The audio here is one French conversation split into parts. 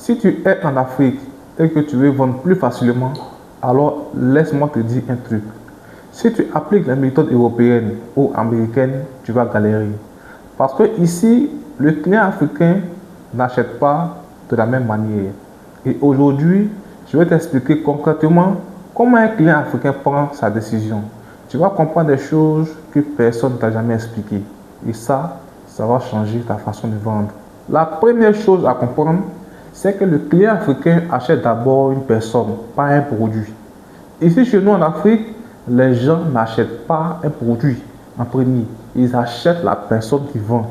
Si tu es en Afrique et que tu veux vendre plus facilement, alors laisse-moi te dire un truc. Si tu appliques la méthode européenne ou américaine, tu vas galérer. Parce que ici, le client africain n'achète pas de la même manière. Et aujourd'hui, je vais t'expliquer concrètement comment un client africain prend sa décision. Tu vas comprendre des choses que personne ne t'a jamais expliquées. Et ça va changer ta façon de vendre. La première chose à comprendre, c'est que le client africain achète d'abord une personne, pas un produit. Ici, chez nous en Afrique, les gens n'achètent pas un produit en premier. Ils achètent la personne qui vend.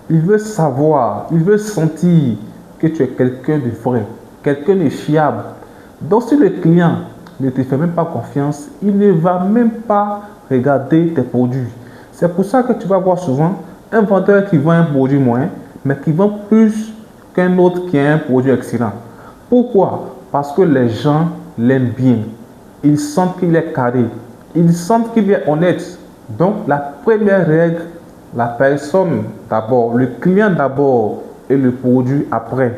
Ils veulent savoir, ils veulent sentir que tu es quelqu'un de vrai, quelqu'un de fiable. Donc, si le client ne te fait même pas confiance, il ne va même pas regarder tes produits. C'est pour ça que tu vas voir souvent un vendeur qui vend un produit moins, mais qui vend plus qu'un autre qui a un produit excellent. Pourquoi? Parce que les gens l'aiment bien. Ils sentent qu'il est carré. Ils sentent qu'il est honnête. Donc, la première règle, la personne d'abord, le client d'abord et le produit après.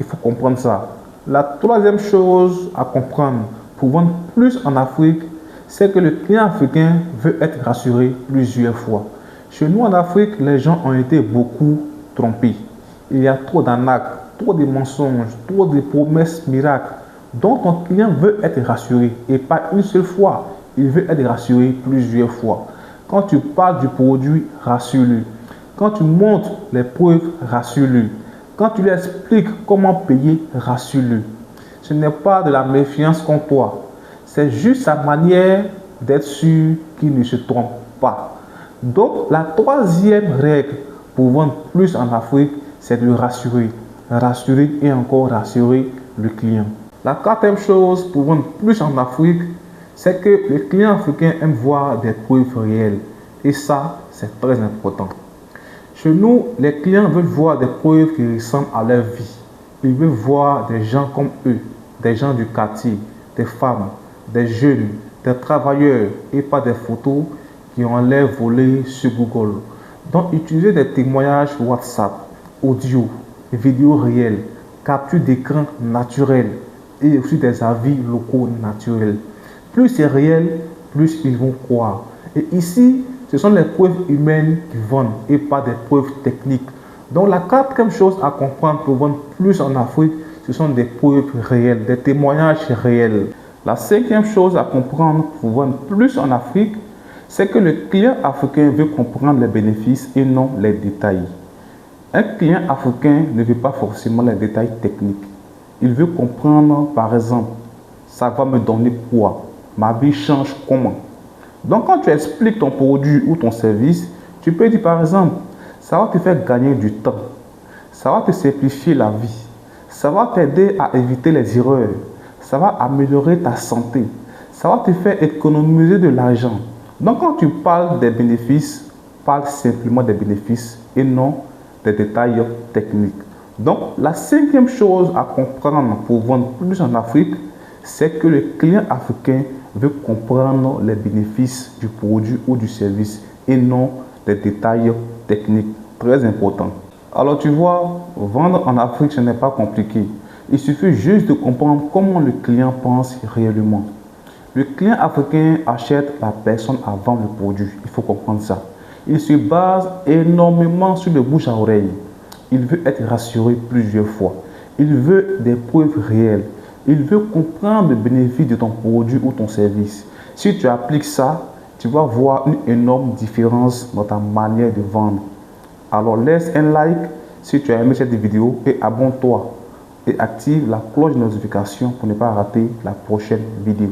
Il faut comprendre ça. La troisième chose à comprendre pour vendre plus en Afrique, c'est que le client africain veut être rassuré plusieurs fois. Chez nous en Afrique, les gens ont été beaucoup trompés. Il y a trop d'arnaques, trop de mensonges, trop de promesses miracles. Donc ton client veut être rassuré et pas une seule fois, il veut être rassuré plusieurs fois. Quand tu parles du produit, rassure-le. Quand tu montres les preuves, rassure-le. Quand tu lui expliques comment payer, rassure-le. Ce n'est pas de la méfiance contre toi. C'est juste sa manière d'être sûr qu'il ne se trompe pas. Donc, la troisième règle pour vendre plus en Afrique, c'est de rassurer. Rassurer et encore rassurer le client. La quatrième chose pour vendre plus en Afrique, c'est que le client africain aime voir des preuves réelles. Et ça, c'est très important. Chez nous, les clients veulent voir des preuves qui ressemblent à leur vie. Ils veulent voir des gens comme eux, des gens du quartier, des femmes, des jeunes, des travailleurs et pas des photos qui ont l'air volées sur Google. Donc, utilisez des témoignages WhatsApp, audio, vidéos réelles, capture d'écran naturelles et aussi des avis locaux naturels. Plus c'est réel, plus ils vont croire. Et ici, ce sont les preuves humaines qui vendent et pas des preuves techniques. Donc la quatrième chose à comprendre pour vendre plus en Afrique, ce sont des preuves réelles, des témoignages réels. La cinquième chose à comprendre pour vendre plus en Afrique, c'est que le client africain veut comprendre les bénéfices et non les détails. Un client africain ne veut pas forcément les détails techniques. Il veut comprendre, par exemple, ça va me donner quoi? Ma vie change comment? Donc, quand tu expliques ton produit ou ton service, tu peux dire, par exemple, ça va te faire gagner du temps. Ça va te simplifier la vie. Ça va t'aider à éviter les erreurs. Ça va améliorer ta santé. Ça va te faire économiser de l'argent. Donc, quand tu parles des bénéfices, parle simplement des bénéfices et non des détails techniques. Donc, la cinquième chose à comprendre pour vendre plus en Afrique, c'est que le client africain veut comprendre les bénéfices du produit ou du service et non les détails techniques. Très important. Alors, tu vois, vendre en Afrique, ce n'est pas compliqué. Il suffit juste de comprendre comment le client pense réellement. Le client africain achète la personne avant le produit. Il faut comprendre ça. Il se base énormément sur le bouche à oreille. Il veut être rassuré plusieurs fois. Il veut des preuves réelles. Il veut comprendre le bénéfice de ton produit ou ton service. Si tu appliques ça, tu vas voir une énorme différence dans ta manière de vendre. Alors laisse un like si tu as aimé cette vidéo et abonne-toi et active la cloche de notification pour ne pas rater la prochaine vidéo.